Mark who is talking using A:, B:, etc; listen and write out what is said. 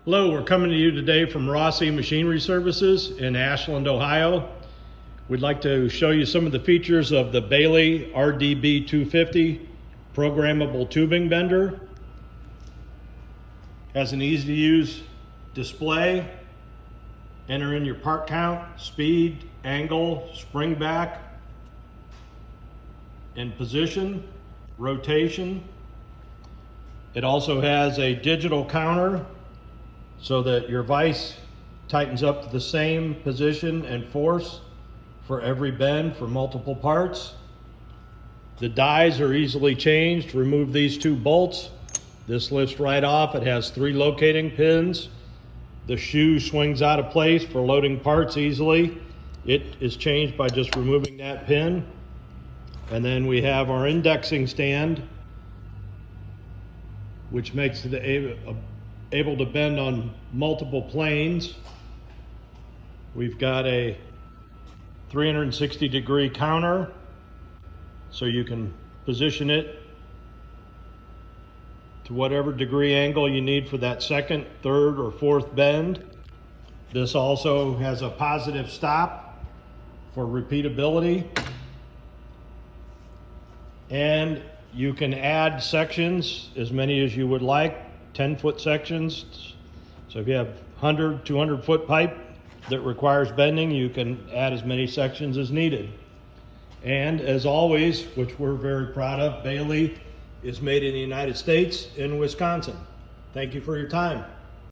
A: Hello, we're coming to you today from Rossi Machinery Services in Ashland, Ohio. We'd like to show you some of the features of the Baileigh RDB 250 programmable tubing bender. Has an easy to use display. Enter in your part count, speed, angle, spring back, and position, rotation. It also has a digital counter so that your vise tightens up to the same position and force for every bend for multiple parts. The dies are easily changed. Remove these two bolts. This lifts right off. It has 3 locating pins. The shoe swings out of place for loading parts easily. It is changed by just removing that pin. And then we have our indexing stand, which makes it able to bend on multiple planes. We've got a 360-degree counter, so you can position it to whatever degree angle you need for that second, third, or fourth bend. This also has a positive stop for repeatability. And you can add sections, as many as you would like, 10-foot sections. So if you have 100, 200-foot pipe that requires bending, you can add as many sections as needed. And as always, which we're very proud of, Baileigh is made in the United States in Wisconsin. Thank you for your time.